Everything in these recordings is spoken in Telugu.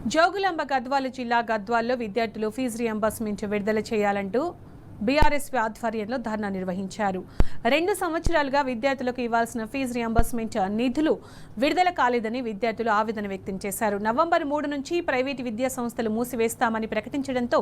జోగులాంబ గద్వాల జిల్లా గద్వాల్లో విద్యార్థులు ఫీజు రియంబర్స్మెంట్ విడుదల చేయాలంటూ బీఆర్ఎస్ ఆధ్వర్యంలో ధర్నా నిర్వహించారు. 2 సంవత్సరాలుగా విద్యార్థులకు ఇవ్వాల్సిన ఫీజు రియంబర్స్మెంట్ నిధులు విడుదల కాలేదని విద్యార్థులు ఆవేదన వ్యక్తం చేశారు. నవంబర్ 3 నుంచి ప్రైవేటు విద్యా సంస్థలు మూసివేస్తామని ప్రకటించడంతో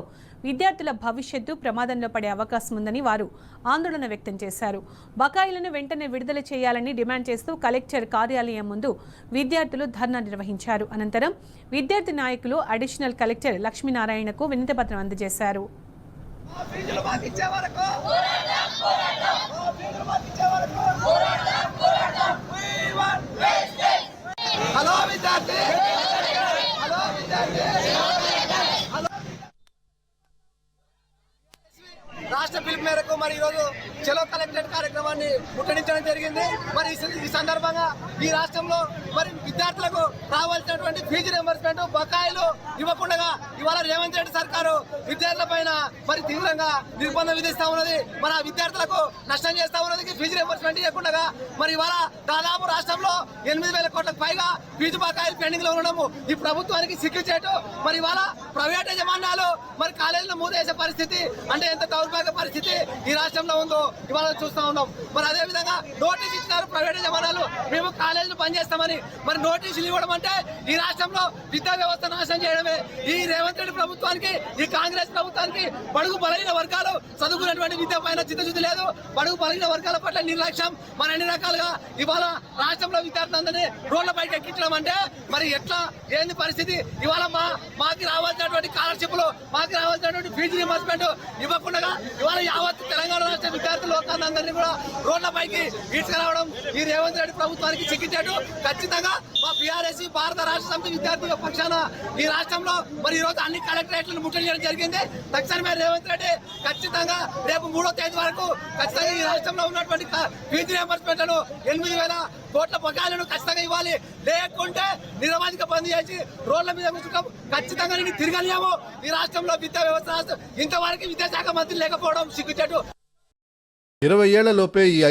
విద్యార్థుల భవిష్యత్తు ప్రమాదంలో పడే అవకాశం ఉందని వారు ఆందోళన వ్యక్తం చేశారు. బకాయిలను వెంటనే విడుదల చేయాలని డిమాండ్ చేస్తూ కలెక్టర్ కార్యాలయం ముందు విద్యార్థులు ధర్నా నిర్వహించారు. అనంతరం విద్యార్థి నాయకులు అడిషనల్ కలెక్టర్ లక్ష్మీనారాయణకు వినతిపత్రం అందజేశారు. రాష్ట్ర పిలుపు మేరకు మరి ఈరోజు చలో కలెక్టరేట్ కార్యక్రమాన్ని ముట్టడించడం జరిగింది. మరి ఈ సందర్భంగా ఈ రాష్ట్రంలో మరి విద్యార్థులకు రావాల్సినటువంటి ఫీజు రియంబర్స్మెంట్ బకాయిలు ఇవ్వకుండా ఇవాళ రేవంత్ రెడ్డి సర్కారు విద్యార్థుల పైన మరి తీవ్రంగా నిర్బంధం విధిస్తా ఉన్నది. మరి ఆ విద్యార్థులకు నష్టం చేస్తా ఉన్నది. ఫీజు రియంబర్స్మెంట్ ఇవ్వకుండా మరి ఇవాళ దాదాపు రాష్ట్రంలో 8,000 కోట్లకు పైగా ఫీజు బకాయిలు పెండింగ్ లో ఉండము ఈ ప్రభుత్వానికి సిగ్గుచేటు. మరి ఇవాళ ప్రైవేట్ యజమాన్యాలు మరి కాలేజీలు మూసేసే పరిస్థితి అంటే ఎంత దౌర్భాగ్య పరిస్థితి ఈ రాష్ట్రంలో ఉందో ఇవాళ చూస్తా ఉన్నాం. మరి అదే విధంగా నోటీస్ ఇచ్చినారు ప్రైవేట్ యజమానులు, మేము కాలేజీలు పనిచేస్తామని. మరి నోటీసులు ఇవ్వడం అంటే ఈ రాష్ట్రంలో విద్యా వ్యవస్థ నాశనం చేయడమే. ఈ రేవంత్ రెడ్డి ప్రభుత్వానికి, ఈ కాంగ్రెస్ ప్రభుత్వానికి బడుగు బలహీన వర్గాలు చదువుకున్నటువంటి విద్య పైన చిత్తశుద్ధి లేదు. బడుగు బలహీన వర్గాల పట్ల నిర్లక్ష్యం. మరి అన్ని రకాలుగా ఇవాళ రాష్ట్రంలో విద్యార్థులందరినీ రోడ్లపైకి ఎక్కించడం అంటే మరి ఎట్లా ఏంది పరిస్థితి? ఇవాళ మాకు రావాల్సినటువంటి స్కాలర్షిప్లు, మాకు రావాల్సినటువంటి ఫీజు రియంబర్స్మెంట్ ఇవ్వకుండా ఇవాళ యావత్ తెలంగాణ రాష్ట్ర విద్యార్థులు లోకాలందరినీ కూడా రోడ్లపైకి తీసుకురావడం ఈ రేవంత్ రెడ్డి ప్రభుత్వానికి చిక్కించాడు. ఖచ్చితంగా మా బీఆర్ఎస్ భారత రాష్ట్ర సమితి విద్యార్థుల పక్షాన ఈ రాష్ట్రంలో మరి ఈ రోజు అన్ని కలెక్టరేట్లను ముట్టడి జరిగింది. తక్షణమే రేవంత్ రెడ్డి ఖచ్చితంగా రేపు 3వ తేదీ వరకు ఖచ్చితంగా ఈ రాష్ట్రంలో ఉన్నటువంటి ఫీజు రియంబర్స్మెంట్ 8,000 కోట్ల బకాయిలను ఖచ్చితంగా ఇవ్వాలి. లేకుంటే నిరవధిక బంద్ చేసి రోడ్ల మీద కూర్చుంటాం. ఖచ్చితంగా నేను తిరగలేము. ఈ రాష్ట్రంలో విద్యా వ్యవస్థ ఇంతవరకు విద్యాశాఖ మంత్రి లేకపోవడం సిగ్గుచేటు. 20 ఏళ్లలోపే ఈ